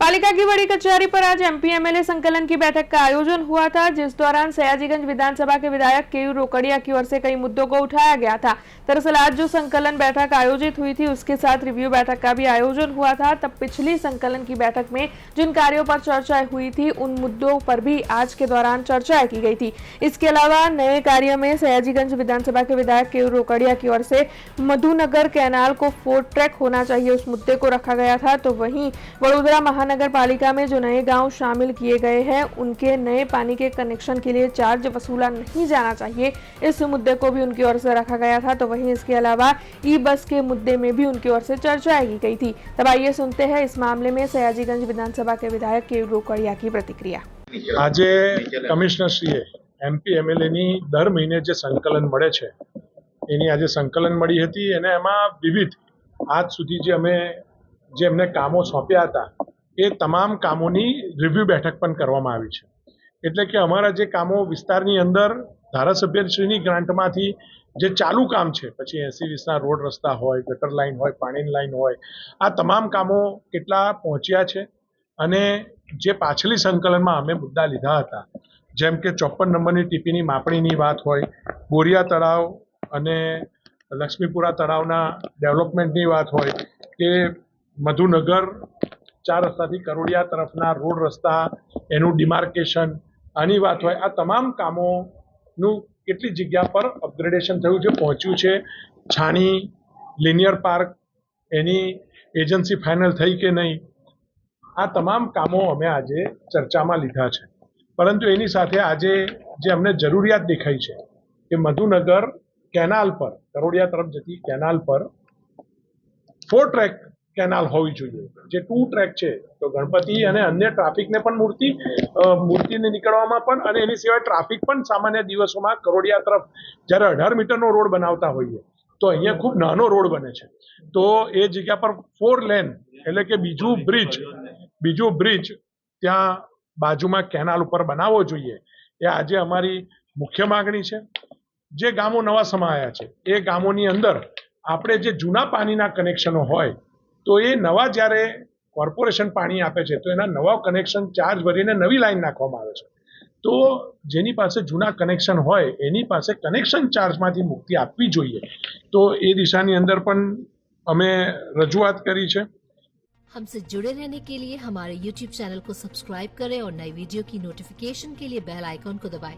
पालिका की बड़ी कचहरी पर आज एमपी एमएलए संकलन की बैठक का आयोजन हुआ था, जिस दौरान सयाजीगंज विधानसभा के विधायक केयू रोकड़िया की ओर से कई मुद्दों को उठाया गया था। दरअसल आज जो संकलन बैठक आयोजित हुई थी उसके साथ रिव्यू बैठक का भी आयोजन हुआ था। तब पिछली संकलन की बैठक में जिन कार्यों पर चर्चा हुई थी उन मुद्दों पर भी आज के दौरान चर्चा की गई थी। इसके अलावा नए कार्य में सयाजीगंज विधानसभा के विधायक केयू रोकड़िया की ओर से मधुनगर कैनाल को 4 ट्रैक होना चाहिए, उस मुद्दे को रखा गया था। तो वहीं वडोदरा महानगर पालिका में जो नए गांव शामिल किए गए हैं उनके नए पानी के कनेक्शन के लिए चार्ज वसूला नहीं जाना चाहिए, इस मुद्दे को भी उनकी ओर से रखा गया था। तो वहीं इसके अलावा ई बस के मुद्दे में भी उनकी ओर से चर्चा की गई थी। तब आइए सुनते हैं इस मामले में सयाजीगंज विधानसभा के विधायक केयू रोकड़िया की प्रतिक्रिया। आज कमिश्नरश्रीए एमपी एमएलए दर महीने जो संकलन मळे छे एनी आज संकलन मळी हती अने एमां विविध आज सुधी जे अमे जे एमने कामो सोंप्या हता ए तमाम कामोनी रिव्यू बैठक पण करवामां आवी छे। एटले के अमारा जे कामो विस्तारनी अंदर धारासभ्यश्रीनी ग्रांटमांथी जे चालू काम छे, पछी 80-20 रोड रस्ता होय, गटर लाइन होय, पाणीनी लाइन होय, आ तमाम कामो केटला पहोंच्या छे अने जे पाछली संकलનમાં અમે મુદ્દા લીધા હતા, જેમ કે 54 નંબરની ટીપીની માપણીની વાત હોય, બોરિયા તળાવ અને લક્ષ્મીપુરા તળાવના ડેવલપમેન્ટની વાત હોય કે મધુનગર 4 રસ્તાથી કરોડિયા તરફના રોડ રસ્તા એનું ડિમાર્કેશન આની વાત હોય, આ તમામ કામોનું કેટલી જગ્યા પર અપગ્રેડેશન થયું છે, પહોંચ્યું છે, છાણી લિનિયર પાર્ક એની એજન્સી ફાઇનલ થઈ કે નહીં, આ તમામ કામો અમે આજે ચર્ચામાં લીધા છે। પરંતુ એની સાથે આજે જે અમને જરૂરિયાત દેખાઈ છે કે મધુનગર કેનાલ પર કરોડિયા તરફ જતી કેનાલ પર 4 ટ્રેક કેનાલ હોવી જોઈએ। જે 2 ટ્રેક છે તો ગણપતિ અને અન્ય ટ્રાફિકને પણ મૂર્તિને નીકળવામાં પણ અને એની સિવાય ટ્રાફિક પણ સામાન્ય દિવસોમાં કરોડિયા તરફ જ્યારે 18 મીટરનો રોડ બનાવતા હોઈએ તો અહીંયા ખૂબ નાનો રોડ બને છે, તો એ જગ્યા પર 4 લેન એટલે કે બીજો બ્રિજ ત્યાં બાજુમાં કેનાલ ઉપર બનાવવો જોઈએ। એ આજે અમારી મુખ્ય માગણી છે। જે ગામો નવા સમાયા છે એ ગામોની અંદર આપણે જે જૂના પાણીના કનેક્શનો હોય તો એ નવા જ્યારે કોર્પોરેશન પાણી આપે છે તો એના નવા કનેક્શન ચાર્જ ભરીને નવી લાઈન નાખવામાં આવે છે। તો જેની પાસે જૂના કનેક્શન હોય એની પાસે કનેક્શન ચાર્જમાંથી મુક્તિ આપવી જોઈએ। તો એ દિશાની અંદર પણ અમે રજૂઆત કરી છે। हमसे जुड़े रहने के लिए हमारे YouTube चैनल को सब्सक्राइब करें और नई वीडियो की नोटिफिकेशन के लिए बेल आइकॉन को दबाएं।